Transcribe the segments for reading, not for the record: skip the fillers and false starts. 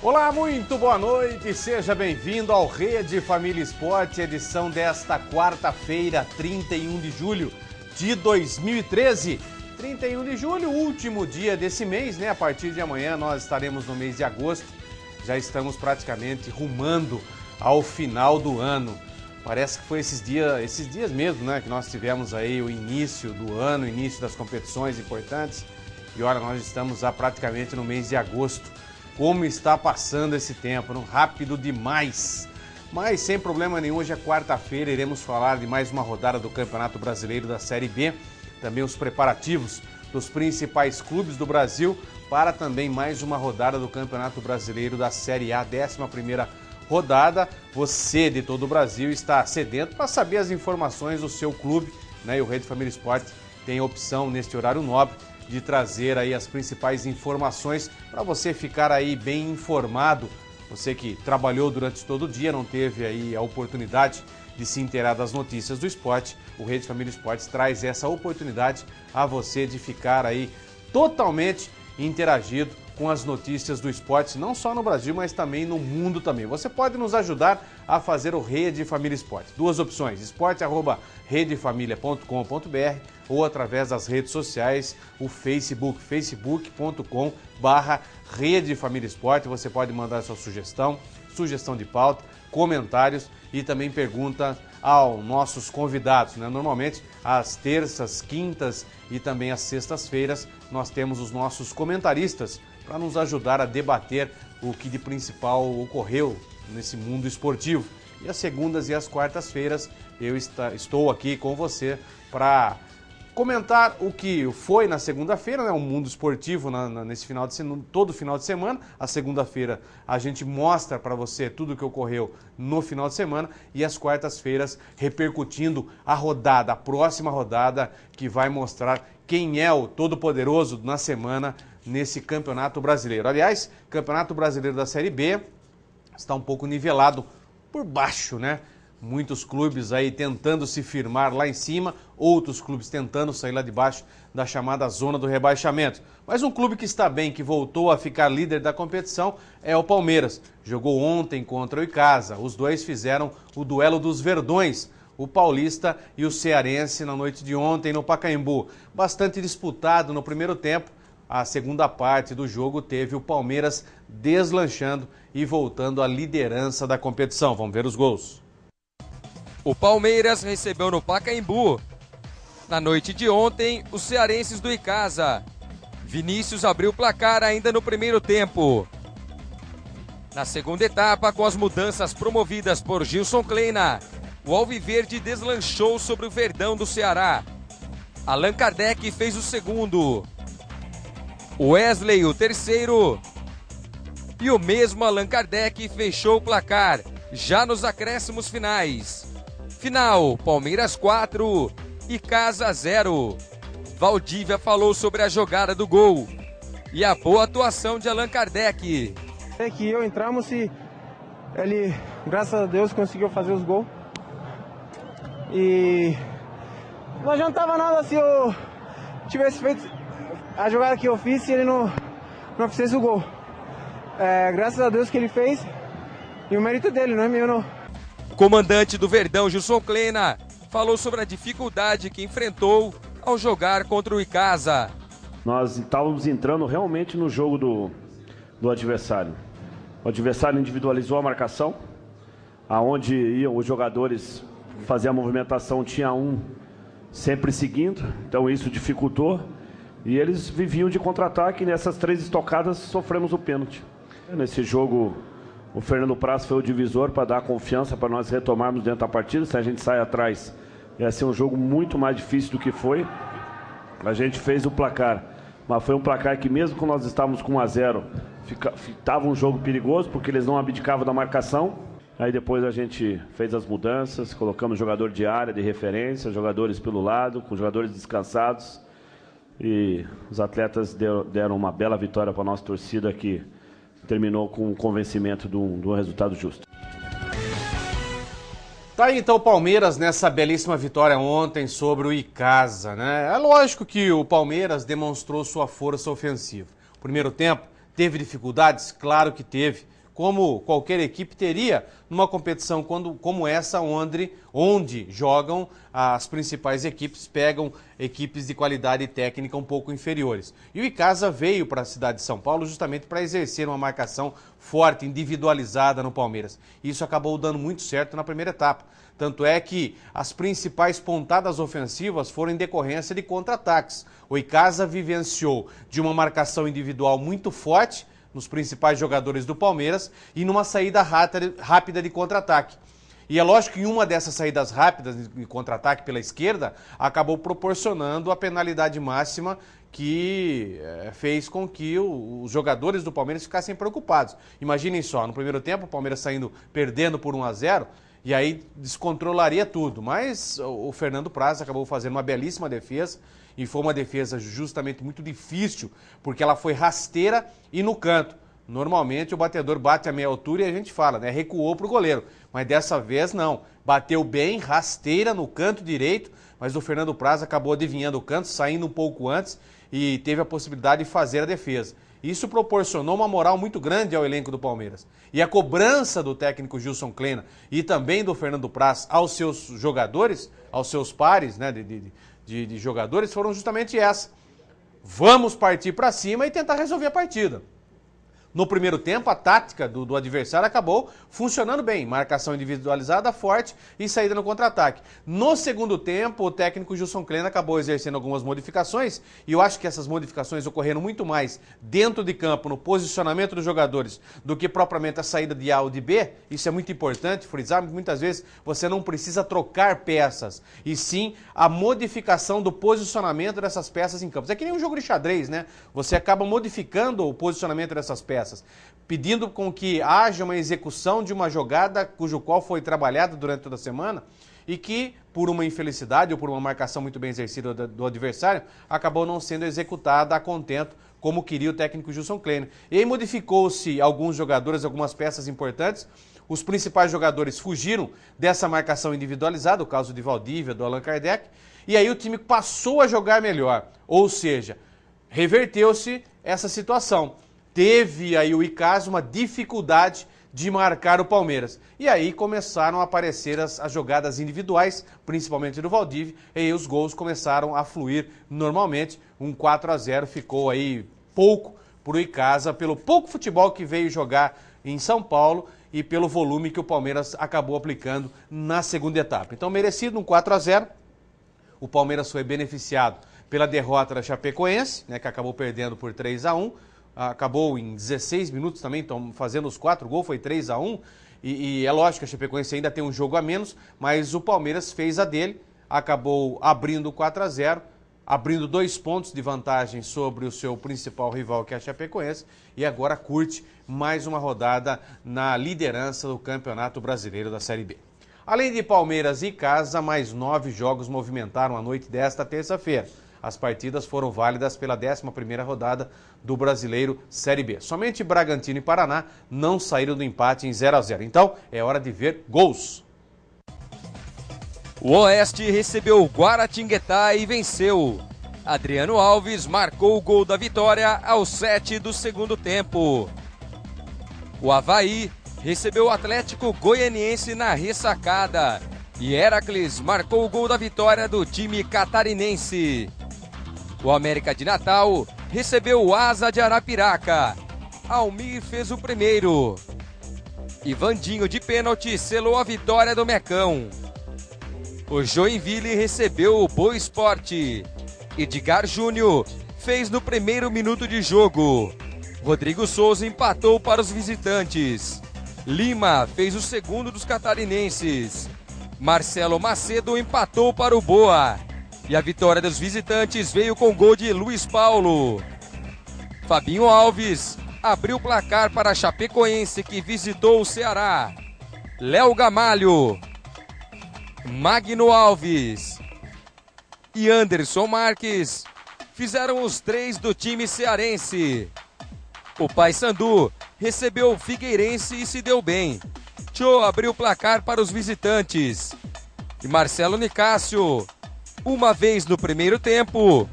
Olá, muito boa noite, seja bem-vindo ao Rede Família Esporte, edição desta quarta-feira, 31 de julho de 2013. 31 de julho, último dia desse mês, né? A partir de amanhã nós estaremos no mês de agosto, já estamos praticamente rumando ao final do ano. Parece que foi esses dias mesmo, né? Que nós tivemos aí o início do ano, o início das competições importantes. E olha, nós estamos já praticamente no mês de agosto. Como está passando esse tempo, não? Rápido demais. Mas sem problema nenhum, hoje é quarta-feira, iremos falar de mais uma rodada do Campeonato Brasileiro da Série B, também os preparativos dos principais clubes do Brasil para também mais uma rodada do Campeonato Brasileiro da Série A, 11ª rodada. Você de todo o Brasil está sedento para saber as informações do seu clube, né? E o Rede Família Esporte tem a opção neste horário nobre de trazer aí as principais informações para você ficar aí bem informado. Você que trabalhou durante todo o dia, não teve aí a oportunidade de se inteirar das notícias do esporte, o Rede Família Esportes traz essa oportunidade a você de ficar aí totalmente interagido com as notícias do esporte, não só no Brasil, mas também no mundo também. Você pode nos ajudar a fazer o Rede Família Esportes. Duas opções, esporte@redefamilia.com.br ou através das redes sociais, o Facebook, facebook.com/Rede Família Esporte. Você pode mandar sua sugestão de pauta, comentários e também perguntas aos nossos convidados, né? Normalmente, às terças, quintas e também às sextas-feiras, nós temos os nossos comentaristas para nos ajudar a debater o que de principal ocorreu nesse mundo esportivo. E às segundas e às quartas-feiras eu estou aqui com você para comentar o que foi na segunda-feira, né? O mundo esportivo nesse final de semana, todo final de semana. A segunda-feira a gente mostra para você tudo o que ocorreu no final de semana e às quartas-feiras repercutindo a rodada, a próxima rodada que vai mostrar quem é o todo-poderoso na semana nesse Campeonato Brasileiro. Aliás, Campeonato Brasileiro da Série B está um pouco nivelado por baixo, né? Muitos clubes aí tentando se firmar lá em cima, outros clubes tentando sair lá de baixo da chamada zona do rebaixamento. Mas um clube que está bem, que voltou a ficar líder da competição, é o Palmeiras. Jogou ontem contra o Icasa. Os dois fizeram o duelo dos verdões, o paulista e o cearense, na noite de ontem no Pacaembu. Bastante disputado no primeiro tempo. A segunda parte do jogo teve o Palmeiras deslanchando e voltando à liderança da competição. Vamos ver os gols. O Palmeiras recebeu no Pacaembu, na noite de ontem, os cearenses do Icasa. Vinícius abriu o placar ainda no primeiro tempo. Na segunda etapa, com as mudanças promovidas por Gilson Kleina, o Alviverde deslanchou sobre o Verdão do Ceará. Allan Kardec fez o segundo. Wesley o terceiro. E o mesmo Allan Kardec fechou o placar, já nos acréscimos finais. Final, Palmeiras 4, Icasa 0. Valdívia falou sobre a jogada do gol e a boa atuação de Allan Kardec. É que eu entramos e ele, graças a Deus, conseguiu fazer os gols. E não adiantava nada se eu tivesse feito a jogada que eu fiz e ele não fizesse o gol. Graças a Deus que ele fez e o mérito dele, não é meu não. O comandante do Verdão, Gilson Kleina, falou sobre a dificuldade que enfrentou ao jogar contra o Icasa. Nós estávamos entrando realmente no jogo do adversário. O adversário individualizou a marcação, aonde iam os jogadores fazer a movimentação, tinha um sempre seguindo, então isso dificultou. E eles viviam de contra-ataque e nessas 3 estocadas sofremos o pênalti. Nesse jogo, o Fernando Praz foi o divisor para dar confiança para nós retomarmos dentro da partida. Se a gente sai atrás, ia ser um jogo muito mais difícil do que foi. A gente fez o placar, mas foi um placar que mesmo quando nós estávamos com 1-0, estava um jogo perigoso, porque eles não abdicavam da marcação. Aí depois a gente fez as mudanças, colocamos jogador de área, de referência, jogadores pelo lado, com jogadores descansados. E os atletas deram uma bela vitória para a nossa torcida, que terminou com o convencimento de um resultado justo. Tá aí então o Palmeiras nessa belíssima vitória ontem sobre o Icasa, né? É lógico que o Palmeiras demonstrou sua força ofensiva. Primeiro tempo, Teve dificuldades? Claro que teve. Como qualquer equipe teria numa competição como essa, onde jogam as principais equipes, pegam equipes de qualidade técnica um pouco inferiores. E o Icasa veio para a cidade de São Paulo justamente para exercer uma marcação forte, individualizada no Palmeiras. Isso acabou dando muito certo na primeira etapa. Tanto é que as principais pontadas ofensivas foram em decorrência de contra-ataques. O Icasa vivenciou de uma marcação individual muito forte nos principais jogadores do Palmeiras e numa saída rápida de contra-ataque. E é lógico que uma dessas saídas rápidas de contra-ataque pela esquerda acabou proporcionando a penalidade máxima que fez com que os jogadores do Palmeiras ficassem preocupados. Imaginem só, no primeiro tempo o Palmeiras perdendo por 1-0, e aí descontrolaria tudo. Mas o Fernando Praz acabou fazendo uma belíssima defesa, e foi uma defesa justamente muito difícil, porque ela foi rasteira e no canto. Normalmente o batedor bate a meia altura e a gente fala, né? Recuou para o goleiro. Mas dessa vez não. Bateu bem, rasteira no canto direito, mas o Fernando Praz acabou adivinhando o canto, saindo um pouco antes e teve a possibilidade de fazer a defesa. Isso proporcionou uma moral muito grande ao elenco do Palmeiras. E a cobrança do técnico Gilson Kleina e também do Fernando Praz aos seus jogadores, aos seus pares, né, de jogadores, foram justamente essa. Vamos partir para cima e tentar resolver a partida. No primeiro tempo, a tática do adversário acabou funcionando bem. Marcação individualizada, forte e saída no contra-ataque. No segundo tempo, o técnico Gilson Kleina acabou exercendo algumas modificações e eu acho que essas modificações ocorreram muito mais dentro de campo, no posicionamento dos jogadores, do que propriamente a saída de A ou de B. Isso é muito importante frisar. Muitas vezes você não precisa trocar peças, e sim a modificação do posicionamento dessas peças em campo. É que nem um jogo de xadrez, né? Você acaba modificando o posicionamento dessas peças, pedindo com que haja uma execução de uma jogada cujo qual foi trabalhada durante toda a semana e que, por uma infelicidade ou por uma marcação muito bem exercida do adversário, acabou não sendo executada a contento, como queria o técnico Gilson Kleina. E aí modificou-se alguns jogadores, algumas peças importantes. Os principais jogadores fugiram dessa marcação individualizada, o caso de Valdívia, do Allan Kardec, e aí o time passou a jogar melhor, ou seja, reverteu-se essa situação. Teve aí o Icasa uma dificuldade de marcar o Palmeiras. E aí começaram a aparecer as jogadas individuais, principalmente do Valdívia, e aí os gols começaram a fluir normalmente. Um 4-0 ficou aí pouco para o Icasa, pelo pouco futebol que veio jogar em São Paulo e pelo volume que o Palmeiras acabou aplicando na segunda etapa. Então, merecido um 4-0. O Palmeiras foi beneficiado pela derrota da Chapecoense, né, que acabou perdendo por 3-1. Acabou em 16 minutos também, então fazendo os 4 gols, foi 3-1, e é lógico que a Chapecoense ainda tem um jogo a menos, mas o Palmeiras fez a dele, acabou abrindo 4-0, abrindo 2 pontos de vantagem sobre o seu principal rival, que é a Chapecoense, e agora curte mais uma rodada na liderança do Campeonato Brasileiro da Série B. Além de Palmeiras e Icasa, mais 9 jogos movimentaram a noite desta terça-feira. As partidas foram válidas pela 11ª rodada do Brasileiro Série B. Somente Bragantino e Paraná não saíram do empate em 0-0. Então, é hora de ver gols. O Oeste recebeu o Guaratinguetá e venceu. Adriano Alves marcou o gol da vitória aos 7 do segundo tempo. O Avaí recebeu o Atlético Goianiense na ressacada. E Heracles marcou o gol da vitória do time catarinense. O América de Natal recebeu o Asa de Arapiraca. Almir fez o primeiro. E Vandinho de pênalti selou a vitória do Mecão. O Joinville recebeu o Boa Esporte. Edgar Júnior fez no primeiro minuto de jogo. Rodrigo Souza empatou para os visitantes. Lima fez o segundo dos catarinenses. Marcelo Macedo empatou para o Boa. E a vitória dos visitantes veio com gol de Luiz Paulo. Fabinho Alves abriu o placar para a Chapecoense, que visitou o Ceará. Léo Gamalho, Magno Alves e Anderson Marques fizeram os 3 do time cearense. O Paysandu recebeu o Figueirense e se deu bem. Tchô abriu o placar para os visitantes. E Marcelo Nicásio, uma vez no primeiro tempo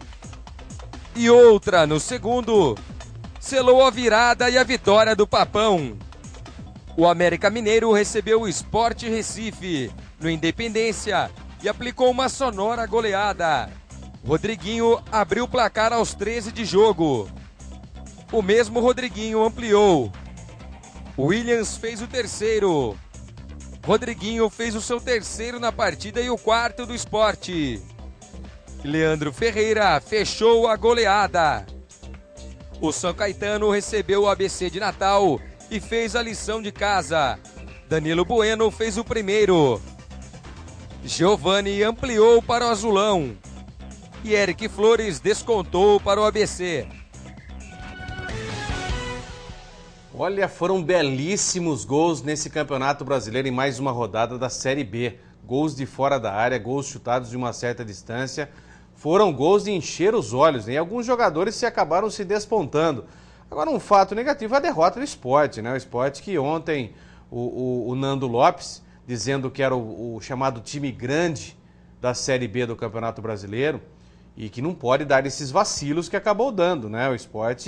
e outra no segundo, selou a virada e a vitória do Papão. O América Mineiro recebeu o Sport Recife no Independência e aplicou uma sonora goleada. Rodriguinho abriu o placar aos 13 de jogo. O mesmo Rodriguinho ampliou. Williams fez o terceiro. Rodriguinho fez o seu terceiro na partida e o quarto do Sport. Leandro Ferreira fechou a goleada. O São Caetano recebeu o ABC de Natal e fez a lição de casa. Danilo Bueno fez o primeiro. Giovani ampliou para o Azulão. E Eric Flores descontou para o ABC. Olha, foram belíssimos gols nesse Campeonato Brasileiro em mais uma rodada da Série B. Gols de fora da área, gols chutados de uma certa distância. Foram gols de encher os olhos, né? E alguns jogadores acabaram se despontando. Agora, um fato negativo é a derrota do Sport, né? O Sport que ontem, o Nando Lopes, dizendo que era o chamado time grande da Série B do Campeonato Brasileiro e que não pode dar esses vacilos que acabou dando, né? O Sport,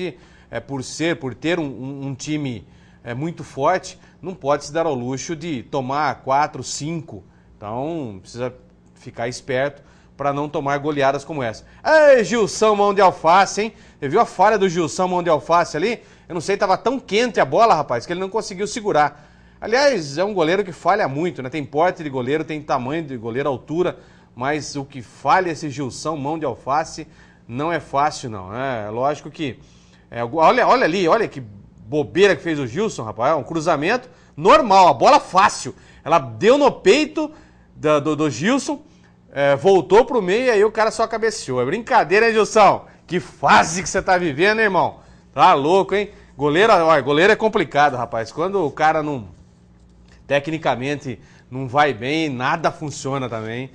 por ter um time muito forte, não pode se dar ao luxo de tomar 4, 5. Então, precisa ficar esperto para não tomar goleadas como essa. Ei, Gilson, mão de alface, hein? Você viu a falha do Gilson, mão de alface ali? Eu não sei, estava tão quente a bola, rapaz, que ele não conseguiu segurar. Aliás, é um goleiro que falha muito, né? Tem porte de goleiro, tem tamanho de goleiro, altura, mas o que falha esse Gilson, mão de alface, não é fácil, não. É lógico que... olha ali, olha que bobeira que fez o Gilson, rapaz. É um cruzamento normal, a bola fácil. Ela deu no peito do Gilson, voltou pro meio e aí o cara só cabeceou. É brincadeira, hein, Gilson? Que fase que você tá vivendo, hein, irmão? Tá louco, hein? Goleiro é complicado, rapaz. Quando o cara tecnicamente não vai bem, nada funciona também.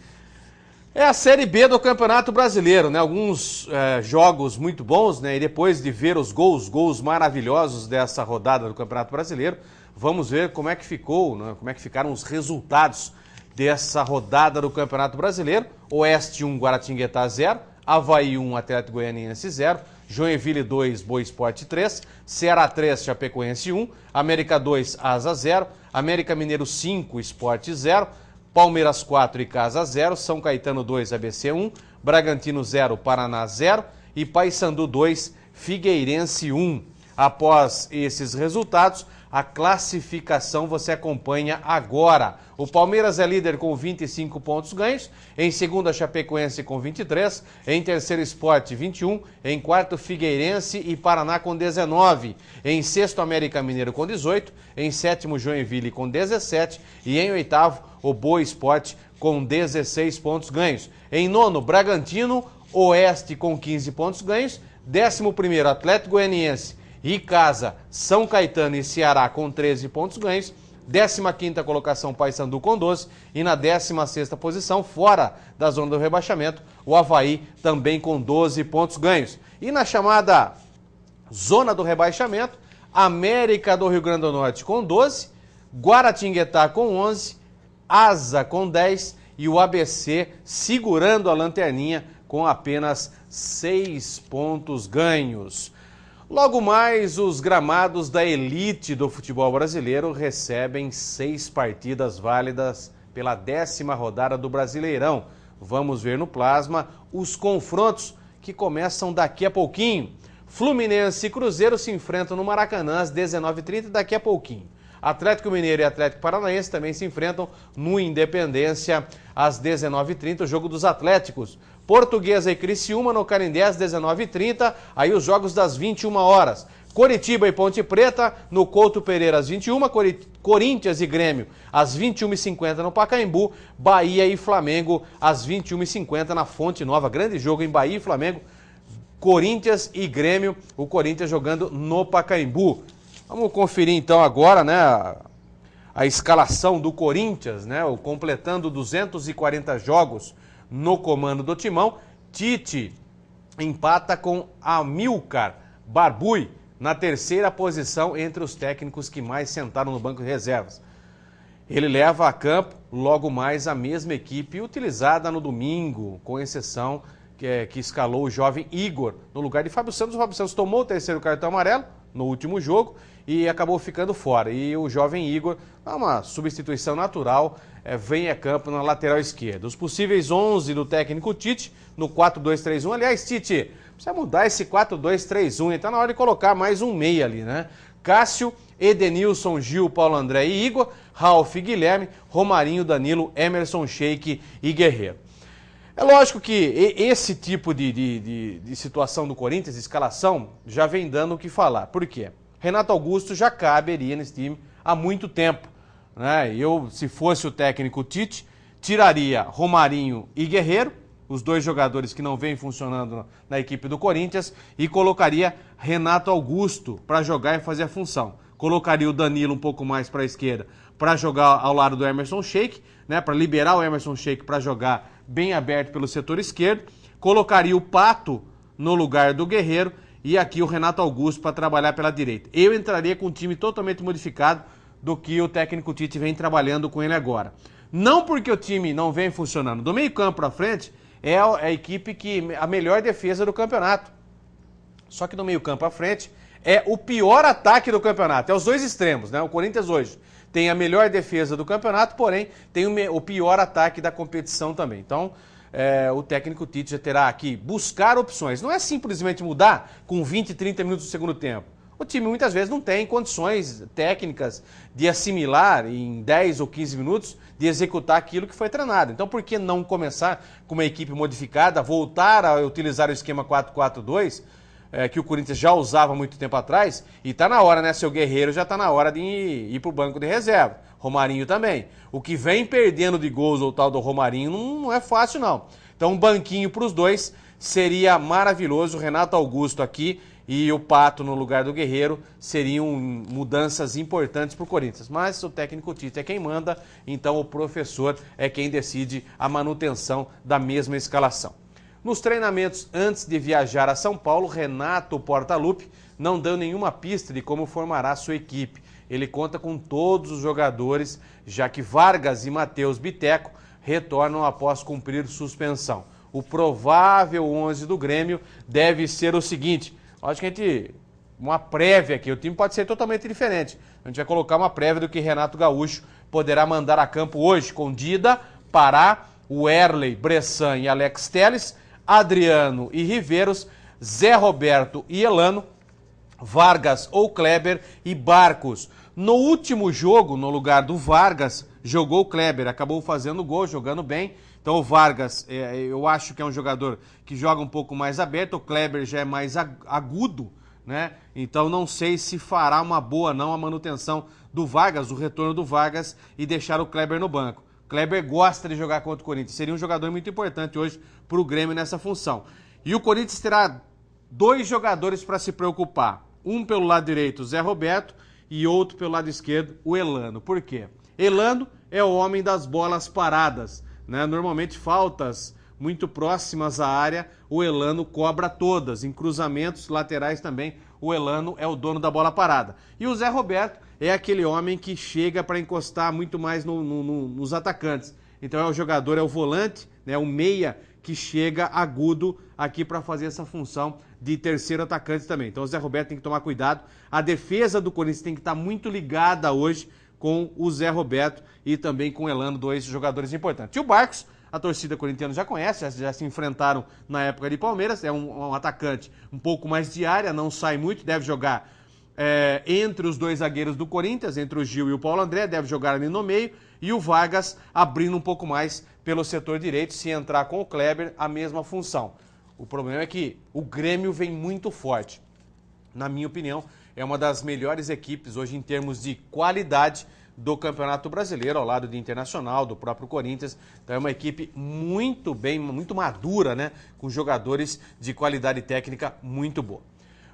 É a Série B do Campeonato Brasileiro, né? Alguns jogos muito bons, né? E depois de ver os gols maravilhosos dessa rodada do Campeonato Brasileiro, vamos ver como é que ficou, né? Como é que ficaram os resultados dessa rodada do Campeonato Brasileiro. Oeste 1, Guaratinguetá 0, Avaí 1, Atlético Goianiense 0, Joinville 2, Boa Esporte 3, Ceará 3, Chapecoense 1, América 2, Asa 0, América Mineiro 5, Sport 0, Palmeiras 4 e Casa 0, São Caetano 2, ABC 1, Bragantino 0, Paraná 0 e Paysandu 2, Figueirense 1. Após esses resultados, a classificação você acompanha agora. O Palmeiras é líder com 25 pontos ganhos, em segundo a Chapecoense com 23, em terceiro Sport 21, em quarto Figueirense e Paraná com 19, em sexto América Mineiro com 18, em sétimo Joinville com 17 e em oitavo o Boa Esporte com 16 pontos ganhos. Em nono, Bragantino, Oeste com 15 pontos ganhos, 11º Atlético Goianiense e Casa, São Caetano e Ceará com 13 pontos ganhos, 15ª colocação Paysandu com 12 e na 16ª posição, fora da zona do rebaixamento, o Avaí também com 12 pontos ganhos. E na chamada zona do rebaixamento, América do Rio Grande do Norte com 12, Guaratinguetá com 11, Asa com 10 e o ABC segurando a lanterninha com apenas 6 pontos ganhos. Logo mais, os gramados da elite do futebol brasileiro recebem 6 partidas válidas pela 10ª rodada do Brasileirão. Vamos ver no plasma os confrontos que começam daqui a pouquinho. Fluminense e Cruzeiro se enfrentam no Maracanã às 19h30 daqui a pouquinho. Atlético Mineiro e Atlético Paranaense também se enfrentam no Independência às 19h30, o jogo dos Atléticos. Portuguesa e Criciúma no Canindé às 19h30, aí os jogos das 21 horas. Coritiba e Ponte Preta no Couto Pereira às 21, Corinthians e Grêmio às 21h50 no Pacaembu, Bahia e Flamengo às 21h50 na Fonte Nova. Grande jogo em Bahia e Flamengo, Corinthians e Grêmio, o Corinthians jogando no Pacaembu. Vamos conferir então agora, né, a escalação do Corinthians, né, completando 240 jogos no comando do Timão. Tite empata com Amilcar Barbui na terceira posição entre os técnicos que mais sentaram no banco de reservas. Ele leva a campo logo mais a mesma equipe utilizada no domingo, com exceção que escalou o jovem Igor no lugar de Fábio Santos. O Fábio Santos tomou o terceiro cartão amarelo no último jogo e acabou ficando fora. E o jovem Igor, uma substituição natural, vem a campo na lateral esquerda. Os possíveis 11 do técnico Tite no 4-2-3-1. Aliás, Tite, precisa mudar esse 4-2-3-1. Está na hora de colocar mais um meia ali, né? Cássio, Edenilson, Gil, Paulo André e Igor, Ralf, Guilherme, Romarinho, Danilo, Emerson, Sheik e Guerreiro. É lógico que esse tipo de situação do Corinthians, de escalação, já vem dando o que falar. Por quê? Renato Augusto já caberia nesse time há muito tempo, né? Eu, se fosse o técnico Tite, tiraria Romarinho e Guerreiro, os dois jogadores que não vêm funcionando na equipe do Corinthians, e colocaria Renato Augusto para jogar e fazer a função. Colocaria o Danilo um pouco mais para a esquerda para jogar ao lado do Emerson Sheik, né, para liberar o Emerson Sheik para jogar bem aberto pelo setor esquerdo. Colocaria o Pato no lugar do Guerreiro e aqui o Renato Augusto para trabalhar pela direita. Eu entraria com um time totalmente modificado do que o técnico Tite vem trabalhando com ele agora. Não porque o time não vem funcionando. Do meio campo para frente é a equipe que a melhor defesa do campeonato. Só que do meio campo à frente é o pior ataque do campeonato. É os dois extremos, né? O Corinthians hoje tem a melhor defesa do campeonato, porém tem o pior ataque da competição também. Então, o técnico Tite já terá que buscar opções. Não é simplesmente mudar com 20, 30 minutos do segundo tempo. O time muitas vezes não tem condições técnicas de assimilar em 10 ou 15 minutos, de executar aquilo que foi treinado. Então, por que não começar com uma equipe modificada, voltar a utilizar o esquema 4-4-2, que o Corinthians já usava há muito tempo atrás, e está na hora, né, seu Guerreiro já está na hora de ir para o banco de reserva. Romarinho também. O que vem perdendo de gols o tal do Romarinho não é fácil, não. Então, um banquinho para os dois seria maravilhoso. O Renato Augusto aqui e o Pato no lugar do Guerreiro seriam mudanças importantes para o Corinthians. Mas o técnico Tite é quem manda, então o professor é quem decide a manutenção da mesma escalação. Nos treinamentos antes de viajar a São Paulo, Renato Portaluppi não deu nenhuma pista de como formará sua equipe. Ele conta com todos os jogadores, já que Vargas e Matheus Biteco retornam após cumprir suspensão. O provável 11 do Grêmio deve ser o seguinte: acho que uma prévia aqui, o time pode ser totalmente diferente. A gente vai colocar uma prévia do que Renato Gaúcho poderá mandar a campo hoje, com Dida, Pará, Werley, Bressan e Alex Telles, Adriano e Riveros, Zé Roberto e Elano, Vargas ou Kleber e Barcos. No último jogo, no lugar do Vargas, jogou o Kleber, acabou fazendo gol, jogando bem. Então o Vargas, eu acho que é um jogador que joga um pouco mais aberto, o Kleber já é mais agudo, né? Então não sei se fará uma boa não a manutenção do Vargas, o retorno do Vargas e deixar o Kleber no banco. Kleber gosta de jogar contra o Corinthians, seria um jogador muito importante hoje para o Grêmio nessa função. E o Corinthians terá dois jogadores para se preocupar, um pelo lado direito, o Zé Roberto, e outro pelo lado esquerdo, o Elano. Por quê? Elano é o homem das bolas paradas, né? Normalmente faltas muito próximas à área, o Elano cobra todas, em cruzamentos laterais também, o Elano é o dono da bola parada. E o Zé Roberto é aquele homem que chega para encostar muito mais nos atacantes. Então é o jogador, é o volante, né, o meia que chega agudo aqui para fazer essa função de terceiro atacante também. Então o Zé Roberto tem que tomar cuidado. A defesa do Corinthians tem que estar muito ligada hoje com o Zé Roberto e também com o Elano, dois jogadores importantes. E o Barcos, a torcida corintiana já conhece, já se enfrentaram na época de Palmeiras, é um atacante um pouco mais de área, não sai muito, deve jogar entre os dois zagueiros do Corinthians, entre o Gil e o Paulo André, deve jogar ali no meio, e o Vargas abrindo um pouco mais pelo setor direito, se entrar com o Kleber, a mesma função. O problema é que o Grêmio vem muito forte. Na minha opinião, é uma das melhores equipes hoje em termos de qualidade do Campeonato Brasileiro, ao lado do Internacional, do próprio Corinthians. Então é uma equipe muito bem, muito madura, né? Com jogadores de qualidade técnica muito boa.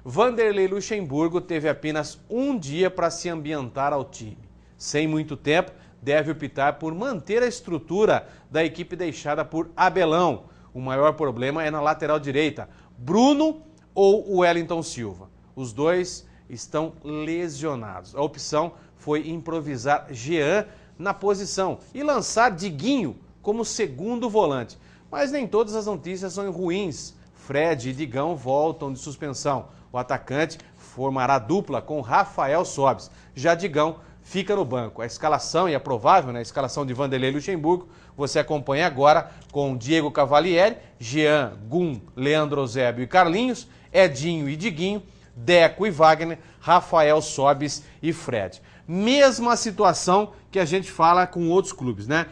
Vanderlei Luxemburgo teve apenas um dia para se ambientar ao time. Sem muito tempo, deve optar por manter a estrutura da equipe deixada por Abelão. O maior problema é na lateral direita, Bruno ou o Wellington Silva. Os dois estão lesionados. A opção foi improvisar Jean na posição e lançar Diguinho como segundo volante. Mas nem todas as notícias são ruins. Fred e Digão voltam de suspensão. O atacante formará dupla com Rafael Sobis. Já Digão fica no banco. A escalação, e é provável, né, a escalação de Vanderlei Luxemburgo, você acompanha agora com Diego Cavalieri, Jean, Gum, Leandro Eusébio e Carlinhos, Edinho e Diguinho, Deco e Wagner, Rafael Sobis e Fred. Mesma situação que a gente fala com outros clubes, né?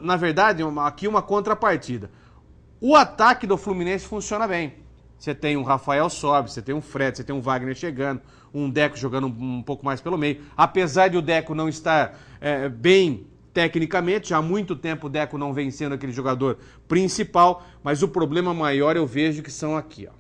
Na verdade, aqui uma contrapartida. O ataque do Fluminense funciona bem. Você tem um Rafael Sobis, você tem um Fred, você tem um Wagner chegando, um Deco jogando um pouco mais pelo meio. Apesar de o Deco não estar bem tecnicamente, já há muito tempo o Deco não vem sendo aquele jogador principal, mas o problema maior eu vejo que são aqui, ó.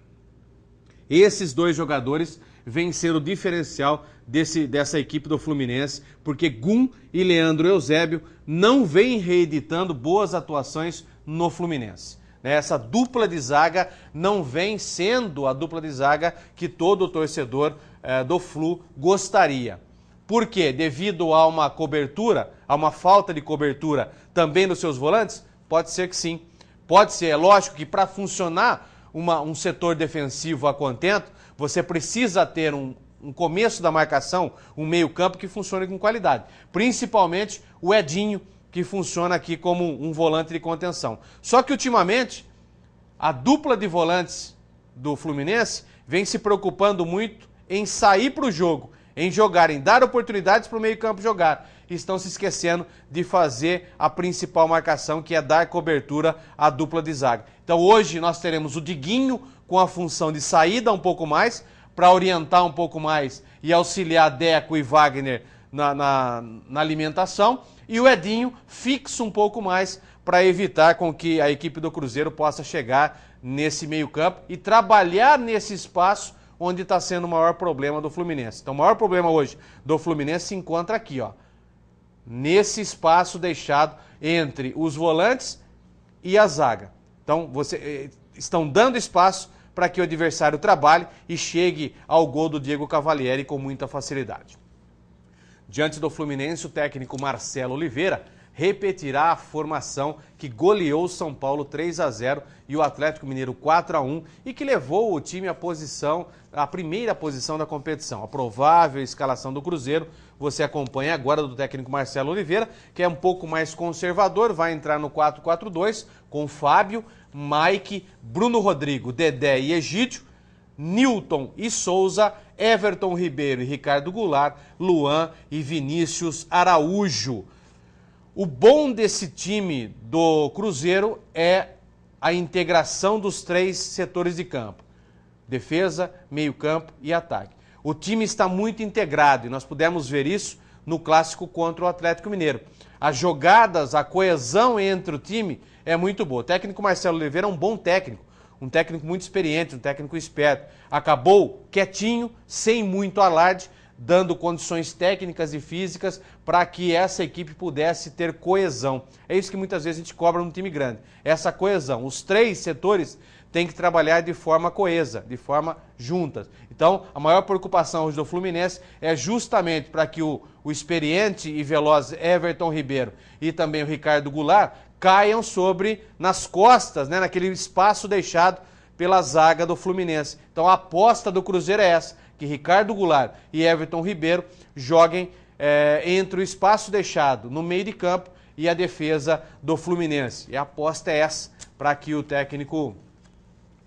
Esses dois jogadores vêm sendo o diferencial dessa equipe do Fluminense, porque Gum e Leandro Eusébio não vêm reeditando boas atuações no Fluminense. Essa dupla de zaga não vem sendo a dupla de zaga que todo torcedor do Flu gostaria. Por quê? Devido a uma cobertura, a uma falta de cobertura também nos seus volantes? Pode ser que sim. Pode ser, é lógico que para funcionar um setor defensivo a contento, você precisa ter um começo da marcação, um meio-campo que funcione com qualidade. Principalmente o Edinho, que funciona aqui como um volante de contenção. Só que ultimamente, a dupla de volantes do Fluminense vem se preocupando muito em sair para o jogo, em jogar, em dar oportunidades para o meio-campo jogar. E estão se esquecendo de fazer a principal marcação, que é dar cobertura à dupla de zaga. Então hoje nós teremos o Diguinho com a função de saída um pouco mais, para orientar um pouco mais e auxiliar Deco e Wagner na alimentação, e o Edinho fixo um pouco mais para evitar com que a equipe do Cruzeiro possa chegar nesse meio-campo e trabalhar nesse espaço onde está sendo o maior problema do Fluminense. Então o maior problema hoje do Fluminense se encontra aqui, ó, nesse espaço deixado entre os volantes e a zaga. Então estão dando espaço para que o adversário trabalhe e chegue ao gol do Diego Cavalieri com muita facilidade. Diante do Fluminense, o técnico Marcelo Oliveira repetirá a formação que goleou o São Paulo 3-0 e o Atlético Mineiro 4-1 e que levou o time à primeira posição da competição. A provável escalação do Cruzeiro você acompanha agora do técnico Marcelo Oliveira, que é um pouco mais conservador, vai entrar no 4-4-2 com Fábio, Mike, Bruno Rodrigo, Dedé e Egídio, Nilton e Souza, Everton Ribeiro e Ricardo Goulart, Luan e Vinícius Araújo. O bom desse time do Cruzeiro é a integração dos três setores de campo: defesa, meio-campo e ataque. O time está muito integrado e nós pudemos ver isso no clássico contra o Atlético Mineiro. As jogadas, a coesão entre o time é muito boa. O técnico Marcelo Oliveira é um bom técnico, um técnico muito experiente, um técnico esperto. Acabou quietinho, sem muito alarde, dando condições técnicas e físicas para que essa equipe pudesse ter coesão. É isso que muitas vezes a gente cobra num time grande, essa coesão. Os três setores têm que trabalhar de forma coesa, de forma juntas. Então, a maior preocupação hoje do Fluminense é justamente para que o experiente e veloz Everton Ribeiro e também o Ricardo Goulart caiam nas costas, né, naquele espaço deixado pela zaga do Fluminense. Então a aposta do Cruzeiro é essa, que Ricardo Goulart e Everton Ribeiro joguem entre o espaço deixado no meio de campo e a defesa do Fluminense. E a aposta é essa, para que o técnico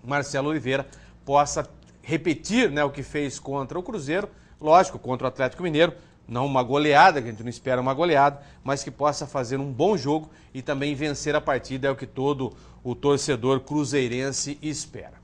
Marcelo Oliveira possa repetir, né, o que fez contra o Cruzeiro, lógico, contra o Atlético Mineiro, não uma goleada, que a gente não espera uma goleada, mas que possa fazer um bom jogo e também vencer a partida, é o que todo o torcedor cruzeirense espera.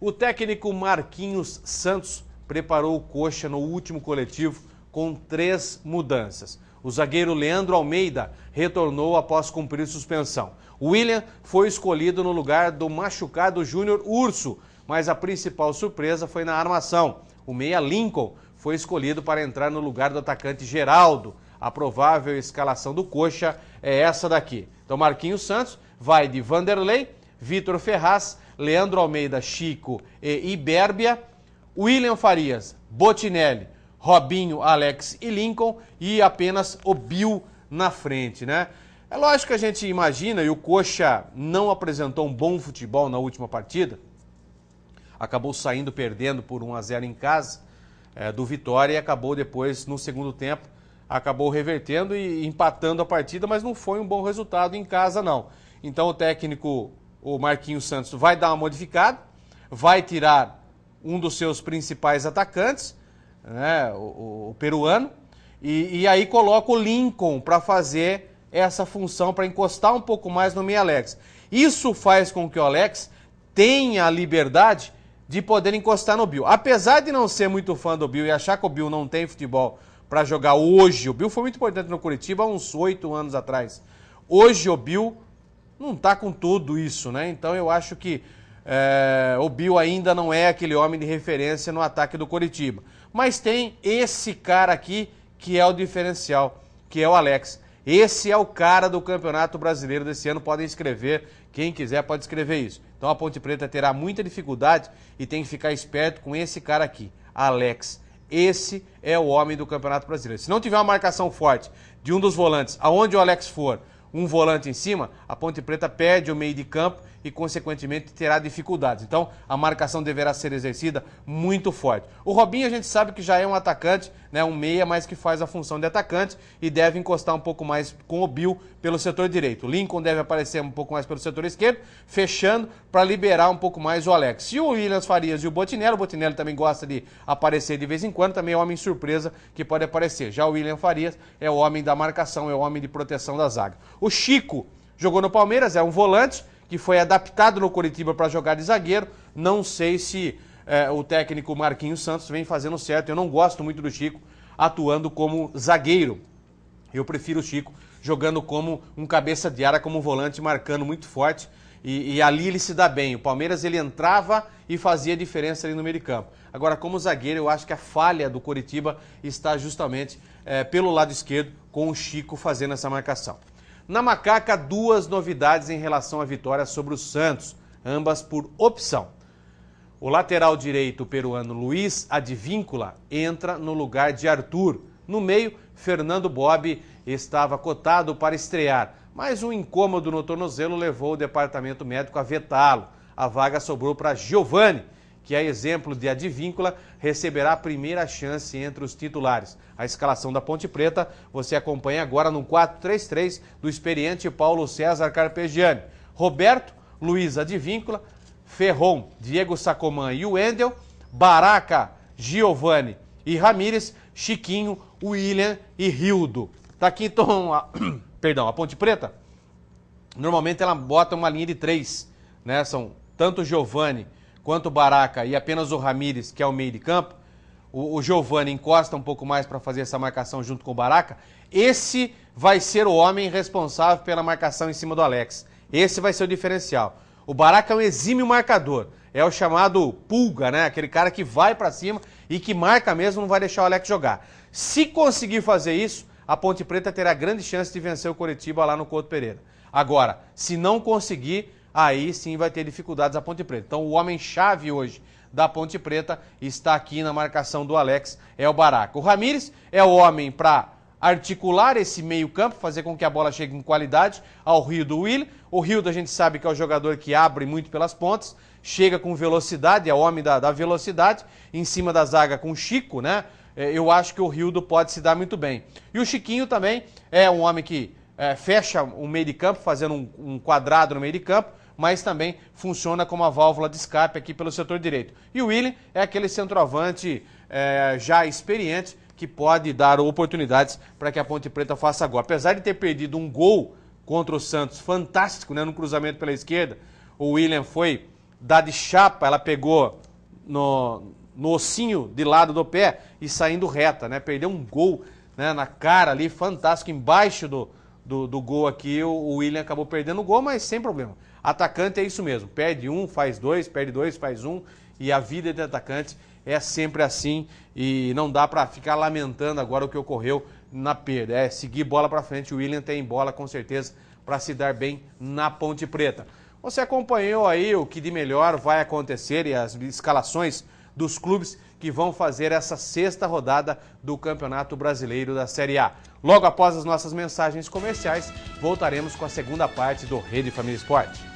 O técnico Marquinhos Santos preparou o Coxa no último coletivo com 3 mudanças. O zagueiro Leandro Almeida retornou após cumprir suspensão. O William foi escolhido no lugar do machucado Júnior Urso, mas a principal surpresa foi na armação. O meia Lincoln foi escolhido para entrar no lugar do atacante Geraldo. A provável escalação do Coxa é essa daqui. Então Marquinhos Santos vai de Vanderlei, Vitor Ferraz, Leandro Almeida, Chico e Ibérbia, William Farias, Botinelli, Robinho, Alex e Lincoln, e apenas o Bill na frente, né? É lógico que a gente imagina, e o Coxa não apresentou um bom futebol na última partida, acabou saindo perdendo por 1-0 em casa do Vitória e acabou depois, no segundo tempo, acabou revertendo e empatando a partida, mas não foi um bom resultado em casa não. Então o técnico, o Marquinhos Santos, vai dar uma modificada, vai tirar um dos seus principais atacantes, né, o peruano, e aí coloca o Lincoln para fazer essa função, para encostar um pouco mais no meio Alex. Isso faz com que o Alex tenha a liberdade de poder encostar no Bill. Apesar de não ser muito fã do Bill e achar que o Bill não tem futebol para jogar hoje, o Bill foi muito importante no Curitiba há uns 8 anos atrás. Hoje o Bill não está com tudo isso, né? Então eu acho que o Bill ainda não é aquele homem de referência no ataque do Curitiba. Mas tem esse cara aqui que é o diferencial, que é o Alex. Esse é o cara do Campeonato Brasileiro desse ano, podem escrever, quem quiser pode escrever isso. Então a Ponte Preta terá muita dificuldade e tem que ficar esperto com esse cara aqui, Alex. Esse é o homem do Campeonato Brasileiro. Se não tiver uma marcação forte de um dos volantes, aonde o Alex for, um volante em cima, a Ponte Preta perde o meio de campo e, consequentemente, terá dificuldades. Então, a marcação deverá ser exercida muito forte. O Robinho, a gente sabe que já é um atacante, né, um meia, mas que faz a função de atacante e deve encostar um pouco mais com o Bill pelo setor direito. O Lincoln deve aparecer um pouco mais pelo setor esquerdo, fechando para liberar um pouco mais o Alex. E o Williams Farias e o Botinelli também gosta de aparecer de vez em quando, também é um homem surpresa que pode aparecer. Já o William Farias é o homem da marcação, é o homem de proteção da zaga. O Chico jogou no Palmeiras, é um volante, que foi adaptado no Curitiba para jogar de zagueiro. Não sei se o técnico Marquinhos Santos vem fazendo certo. Eu não gosto muito do Chico atuando como zagueiro. Eu prefiro o Chico jogando como um cabeça de área, como volante, marcando muito forte. E ali ele se dá bem. O Palmeiras ele entrava e fazia diferença ali no meio de campo. Agora, como zagueiro, eu acho que a falha do Curitiba está justamente pelo lado esquerdo, com o Chico fazendo essa marcação. Na Macaca, 2 novidades em relação à vitória sobre o Santos, ambas por opção. O lateral direito peruano Luiz Advíncula entra no lugar de Arthur. No meio, Fernando Bob estava cotado para estrear, mas um incômodo no tornozelo levou o departamento médico a vetá-lo. A vaga sobrou para Giovani, que é exemplo de Advíncula, receberá a primeira chance entre os titulares. A escalação da Ponte Preta você acompanha agora no 4-3-3 do experiente Paulo César Carpegiani. Roberto, Luiz Advíncula, Ferron, Diego Sacomã e Wendel, Baraca, Giovani e Ramírez, Chiquinho, William e Rildo. Tá aqui então a Ponte Preta. Normalmente ela bota uma linha de 3, né? São tanto Giovani quanto o Baraca e apenas o Ramírez, que é o meio de campo. O Giovani encosta um pouco mais para fazer essa marcação junto com o Baraca. Esse vai ser o homem responsável pela marcação em cima do Alex. Esse vai ser o diferencial. O Baraca é um exímio marcador. É o chamado pulga, né? Aquele cara que vai para cima e que marca mesmo, não vai deixar o Alex jogar. Se conseguir fazer isso, a Ponte Preta terá grande chance de vencer o Coritiba lá no Couto Pereira. Agora, se não conseguir, aí sim vai ter dificuldades a Ponte Preta. Então o homem-chave hoje da Ponte Preta está aqui na marcação do Alex, é o Baraca. O Ramírez é o homem para articular esse meio-campo, fazer com que a bola chegue em qualidade ao Rio do Will. O Rio a gente sabe que é o jogador que abre muito pelas pontas, chega com velocidade, é o homem da velocidade, em cima da zaga com o Chico, né? Eu acho que o Rildo pode se dar muito bem. E o Chiquinho também é um homem que fecha o meio de campo, fazendo um quadrado no meio de campo, mas também funciona como a válvula de escape aqui pelo setor direito. E o William é aquele centroavante já experiente, que pode dar oportunidades para que a Ponte Preta faça gol. Apesar de ter perdido um gol contra o Santos, fantástico, né, no cruzamento pela esquerda, o William foi dar de chapa, ela pegou no ossinho de lado do pé e saindo reta, né, perdeu um gol, né, na cara ali, fantástico, embaixo do gol aqui, o William acabou perdendo o gol, mas sem problema. Atacante é isso mesmo, perde um, faz dois, perde dois, faz um, e a vida de atacante é sempre assim e não dá para ficar lamentando agora o que ocorreu na perda. É seguir bola para frente, o William tem bola com certeza para se dar bem na Ponte Preta. Você acompanhou aí o que de melhor vai acontecer e as escalações dos clubes que vão fazer essa 6ª rodada do Campeonato Brasileiro da Série A. Logo após as nossas mensagens comerciais, voltaremos com a segunda parte do Rede Família Esporte.